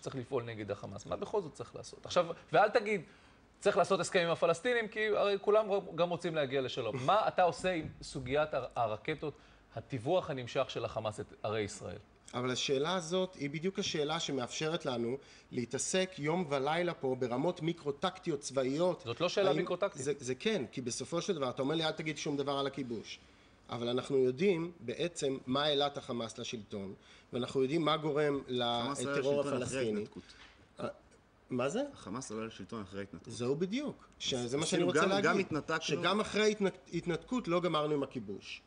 צריך לפעול נגד החמאס. מה בכל זאת צריך לעשות? עכשיו, ואל תגיד, צריך לעשות הסכם עם הפלסטינים, כי הרי כולם גם רוצים להגיע לשלום. מה אתה עושה עם סוגיית הרקטות, הטיווח הנמשך של החמאס את ערי ישראל? אבל השאלה הזאת היא בדיוק השאלה שמאפשרת לנו להתעסק יום ולילה פה ברמות מיקרו-טקטיות צבאיות. זאת לא שאלה מיקרו-טקטית. זה כן, כי בסופו של דבר, אתה אומר לי, אל תגיד שום דבר על הכיבוש. אבל אנחנו יודעים בעצם מה העלת החמאס לשלטון, ואנחנו יודעים מה גורם לטרור הפלסטיני. מה זה? החמאס עולה לשלטון אחרי התנתקות. זהו בדיוק. זה מה שאני רוצה להגיד. שגם אחרי התנתקות לא גמרנו עם הכיבוש.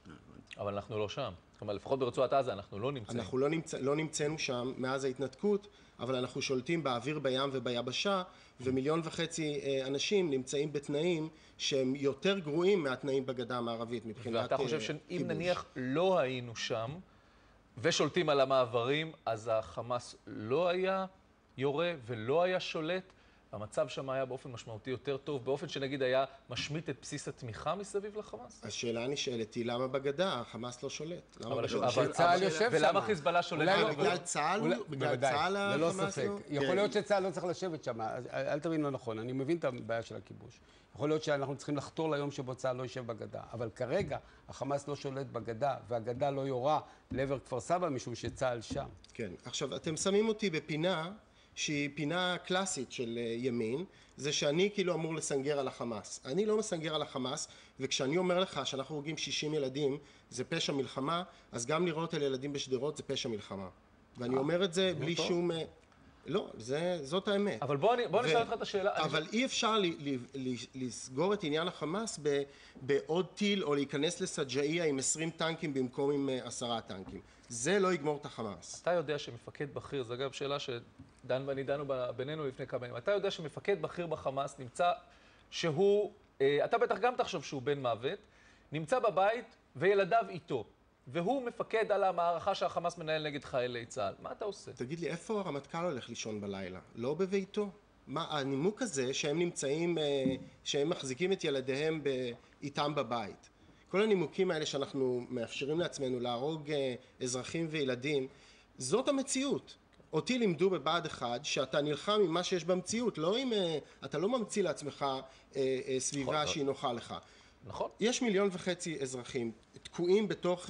אבל אנחנו לא שם. זאת אומרת, לפחות ברצועת עזה אנחנו לא נמצאים. אנחנו לא נמצאנו שם מאז ההתנתקות, אבל אנחנו שולטים באוויר, בים וביבשה, ומיליון וחצי אנשים נמצאים בתנאים שהם יותר גרועים מהתנאים בגדה המערבית מבחינת כיבוש. ואתה חושב שאם נניח לא היינו שם, ושולטים על המעברים, אז החמאס לא היה יורה ולא היה שולט, המצב שם היה באופן משמעותי יותר טוב, באופן שנגיד היה משמיט את בסיס התמיכה מסביב לחמאס? השאלה נשאלת היא למה בגדה החמאס לא שולט? אבל צה"ל יושב שם. ולמה חיזבאללה שולט? בגלל צה"ל? בגלל צה"ל החמאס לא? יכול להיות שצה"ל לא צריך לשבת שם, אל תבין לא נכון, אני מבין את הבעיה של הכיבוש. יכול להיות שאנחנו צריכים לחתור ליום שבו צה"ל לא יישב בגדה, אבל כרגע החמאס לא שולט בגדה, והגדה לא יורה לעבר כפר סבא משום שצה"ל שם. כן, עכשיו אתם שמים אותי בפינה שהיא פינה קלאסית של ימין, זה שאני כאילו אמור לסנגר על החמאס. אני לא מסנגר על החמאס, וכשאני אומר לך שאנחנו הורגים 60 ילדים, זה פשע מלחמה, אז גם לראות על ילדים בשדרות זה פשע מלחמה. ואני אומר את זה בלי שום... לא, זאת האמת. אבל בוא נשאל אותך את השאלה. אבל אי אפשר לסגור את עניין החמאס בעוד טיל, או להיכנס לסג'איה עם 20 טנקים במקום עם 10 טנקים. זה לא יגמור את החמאס. אתה יודע שמפקד בכיר, זו אגב שאלה שדן ואני דנו בינינו לפני כמה ימים, אתה יודע שמפקד בכיר בחמאס נמצא שהוא, אתה בטח גם תחשוב שהוא בן מוות, נמצא בבית וילדיו איתו. והוא מפקד על המערכה שהחמאס מנהל נגד חיילי צה"ל. מה אתה עושה? תגיד לי, איפה הרמטכ"ל הולך לישון בלילה? לא בביתו? מה, הנימוק הזה שהם נמצאים, שהם מחזיקים את ילדיהם איתם בבית. כל הנימוקים האלה שאנחנו מאפשרים לעצמנו להרוג אזרחים וילדים, זאת המציאות. אותי לימדו בבה"ד 1 שאתה נלחם עם מה שיש במציאות, לא עם, אתה לא ממציא לעצמך סביבה שהיא נוחה לך. נכון. יש 1.5 מיליון אזרחים תקועים בתוך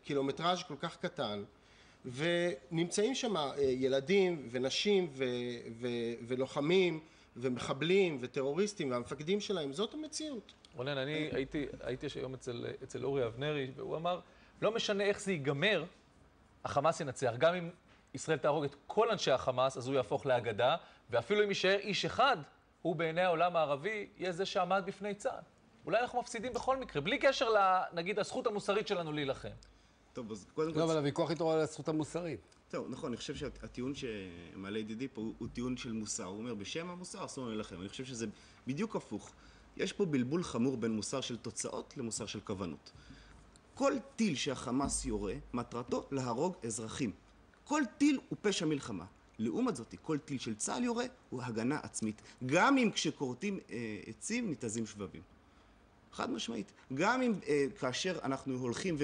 קילומטראז' כל כך קטן, ונמצאים שם ילדים ונשים ולוחמים ומחבלים וטרוריסטים והמפקדים שלהם, זאת המציאות. רונן, אני הייתי היום אצל אורי אבנרי, והוא אמר, לא משנה איך זה ייגמר, החמאס ינצח. גם אם ישראל תהרוג את כל אנשי החמאס, אז הוא יהפוך לאגדה, ואפילו אם יישאר איש אחד, הוא בעיני העולם הערבי, יהיה זה שעמד בפני צה"ל. אולי אנחנו מפסידים בכל מקרה, בלי קשר נגיד, הזכות המוסרית שלנו להילחם. טוב, אז קודם כל... לא, אבל הוויכוח איתו על הזכות המוסרית. טוב, נכון, אני חושב שהטיעון שמעלה ידידי פה הוא טיעון של מוסר. הוא אומר, בשם המוסר אסור לנו להילחם. אני חושב שזה בדיוק הפוך. יש פה בלבול חמור בין מוסר של תוצאות למוסר של כוונות. כל טיל שהחמאס יורה, מטרתו להרוג אזרחים. כל טיל הוא פשע מלחמה. לעומת זאת, כל טיל של צה"ל יורה הוא הגנה עצמית. גם אם כשקורטים עצים ניתזים שבבים. חד משמעית. גם אם כאשר אנחנו הולכים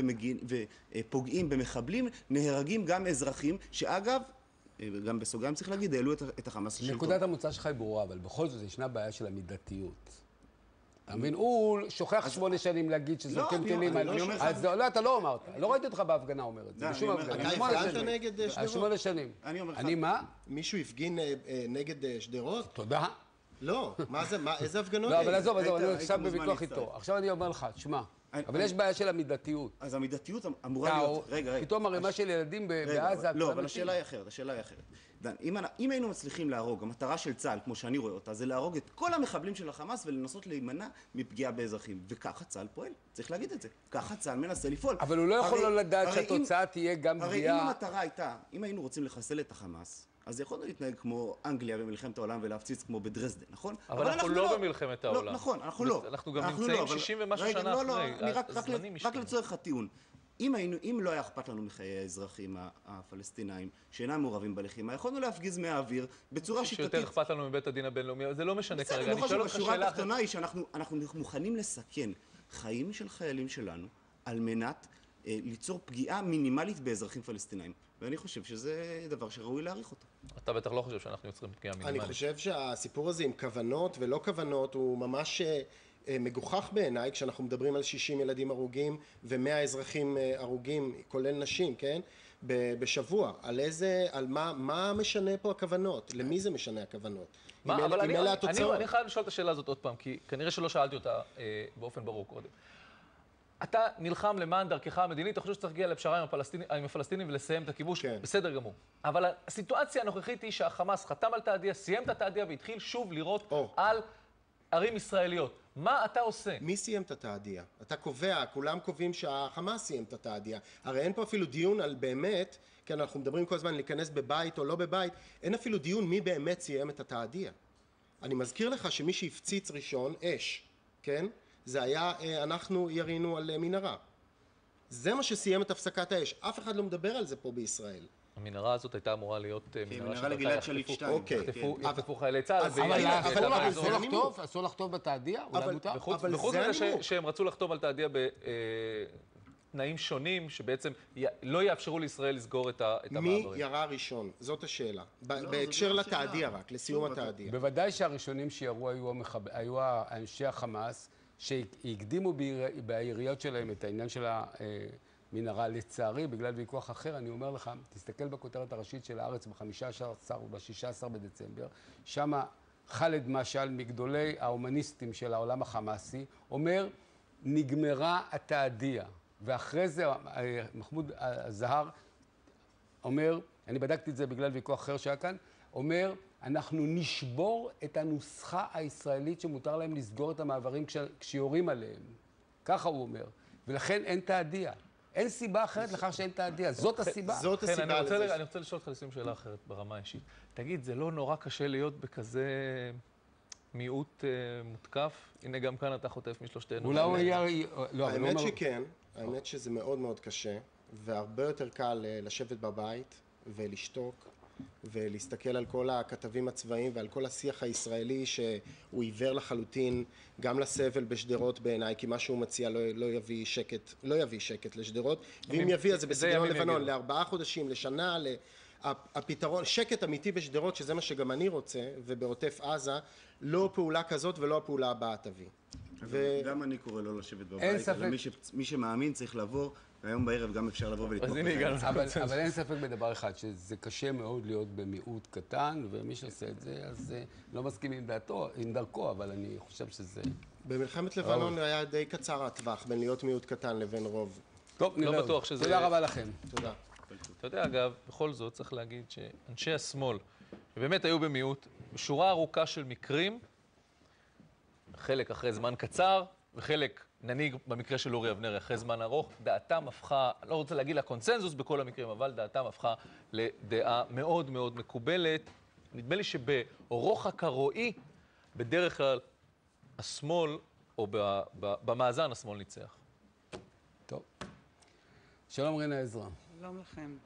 ופוגעים במחבלים, נהרגים גם אזרחים, שאגב, גם בסוגריים צריך להגיד, העלו את החמאס לשלטון. נקודת המוצא שלך היא ברורה, אבל בכל זאת ישנה בעיה של המידתיות. אתה מבין? הוא שוכח 8 שנים להגיד שזורקים טילים. לא, אתה לא אמרת. לא ראיתי אותך בהפגנה אומר את זה. בשום הפגנה. אתה הפגנת נגד שדרות? 8 שנים. אני מה? מישהו הפגין נגד שדרות? תודה. לא, מה זה, איזה הפגנות? לא, אבל עזוב, אני עכשיו בוויכוח איתו. עכשיו אני אומר לך, תשמע, אבל יש בעיה של המידתיות. אז המידתיות אמורה להיות... רגע. פתאום הרימה של ילדים בעזה... לא, אבל השאלה היא אחרת, דן, אם היינו מצליחים להרוג, המטרה של צה"ל, כמו שאני רואה אותה, זה להרוג את כל המחבלים של החמאס ולנסות להימנע מפגיעה באזרחים. וככה צה"ל פועל, צריך להגיד את זה. ככה צה"ל מנסה לפעול. אבל הוא לא יכול לא לדעת שהתוצאה תהיה גם פגיעה... הרי אם המטרה הייתה, אם היינו רוצים לחסל את החמאס, אז יכולנו להתנהג כמו אנגליה במלחמת העולם ולהפציץ כמו בדרזדן, נכון? אבל אנחנו לא במלחמת העולם. לא, נכון, אנחנו לא. אנחנו גם נמצאים 60 ומשהו שנה אחרי. רק לצורך הטיעון. אם לא היה אכפת לנו מחיי האזרחים הפלסטינאים שאינם מעורבים בלחימה, יכולנו להפגיז מהאוויר בצורה שיטתית. שיותר אכפת לנו מבית הדין הבינלאומי, אבל זה לא משנה כרגע. אני חושב שהשורה התחתונה היא שאנחנו מוכנים לסכן חיים של חיילים שלנו על מנת ליצור פגיעה מינימלית באזרחים פלסטינאים. ואני חושב שזה דבר שראוי להעריך אותו. אתה בטח לא חושב שאנחנו יוצרים פגיעה מינימלית. אני חושב שהסיפור הזה עם כוונות ולא כוונות הוא ממש מגוחך בעיניי, כשאנחנו מדברים על 60 ילדים הרוגים ו100 אזרחים הרוגים, כולל נשים, כן? בשבוע. על מה משנה פה הכוונות? למי זה משנה הכוונות? אבל אם אלה התוצאות. אני חייב לשאול את השאלה הזאת עוד פעם, כי כנראה שלא שאלתי אותה באופן ברור קודם. אתה נלחם למען דרכך המדינית, אתה חושב שצריך להגיע לפשרה עם הפלסטינים ולסיים את הכיבוש, כן. בסדר גמור. אבל הסיטואציה הנוכחית היא שהחמאס חתם על תעדיה, סיים את התעדיה והתחיל שוב לירות על ערים ישראליות. מה אתה עושה? מי סיים את התעדיה? אתה קובע, כולם קובעים שהחמאס סיים את התעדיה. הרי אין פה אפילו דיון על באמת, כן, אנחנו מדברים כל הזמן להיכנס בבית או לא בבית, אין אפילו דיון מי באמת סיים את התעדיה. אני מזכיר לך שמי שהפציץ ראשון, אש, כן? זה היה, אנחנו ירינו על מנהרה. זה מה שסיים את הפסקת האש. אף אחד לא מדבר על זה פה בישראל. המנהרה הזאת הייתה אמורה להיות מנהרה לגלעד שליט 2. יחטפו חיילי צה"ל. אבל אסור לחטוף בתעדיה? אולי מותר? וחוץ מזה שהם רצו לחתום על תעדיה בתנאים שונים, שבעצם לא יאפשרו לישראל לסגור את המעברים. מי ירה ראשון? זאת השאלה. בהקשר לתעדיה רק, לסיום התעדיה. בוודאי שהראשונים שירו היו אנשי החמאס, שהקדימו ביריות שלהם את העניין של המנהרה. לצערי, בגלל ויכוח אחר, אני אומר לך, תסתכל בכותרת הראשית של הארץ ב-15 וב-16 בדצמבר, שם ח'אלד משעל, מגדולי ההומניסטים של העולם החמאסי, אומר, נגמרה התעדיה. ואחרי זה מחמוד זהר אומר, אני בדקתי את זה בגלל ויכוח אחר שהיה כאן, אומר, אנחנו נשבור את הנוסחה הישראלית שמותר להם לסגור את המעברים כשיורים עליהם. ככה הוא אומר. ולכן אין תעדיה. אין סיבה אחרת לכך שאין תעדיה. זאת הסיבה. זאת הסיבה לזה. אני רוצה לשאול אותך לסיום שאלה אחרת ברמה האישית. תגיד, זה לא נורא קשה להיות בכזה מיעוט מותקף? הנה גם כאן אתה חוטף משלושתנו. אולי הוא יהיה... האמת שכן. האמת שזה מאוד מאוד קשה, והרבה יותר קל לשבת בבית ולשתוק. ולהסתכל על כל הכתבים הצבאיים ועל כל השיח הישראלי שהוא עיוור לחלוטין גם לסבל בשדרות בעיניי, כי מה שהוא מציע לא יביא שקט לשדרות, ואם יביא אז זה בסגנון לבנון, ל4 חודשים, לשנה, הפתרון, שקט אמיתי בשדרות, שזה מה שגם אני רוצה, ובעוטף עזה, לא פעולה כזאת ולא הפעולה הבאה תביא. גם אני קורא לא לשבת בבית, אלא מי שמאמין צריך לבוא, היום בערב גם אפשר לבוא ולתמוך. אבל אין ספק בדבר אחד, שזה קשה מאוד להיות במיעוט קטן, ומי שעושה את זה, אז לא מסכים עם דרכו, אבל אני חושב שזה... במלחמת לבנון היה די קצר הטווח בין להיות מיעוט קטן לבין רוב. טוב, נראה. לא בטוח שזה... תודה רבה לכם. תודה. אתה יודע, אגב, בכל זאת צריך להגיד שאנשי השמאל, שבאמת היו במיעוט, בשורה ארוכה של מקרים, חלק אחרי זמן קצר, וחלק נניג במקרה של אורי אבנרי אחרי זמן ארוך, דעתם הפכה, לא רוצה להגיד לקונסנזוס בכל המקרים, אבל דעתם הפכה לדעה מאוד מאוד מקובלת. נדמה לי שבאורוך הקרואי, בדרך כלל השמאל, או במאזן השמאל ניצח. טוב. שלום רינה עזרא. שלום לכם.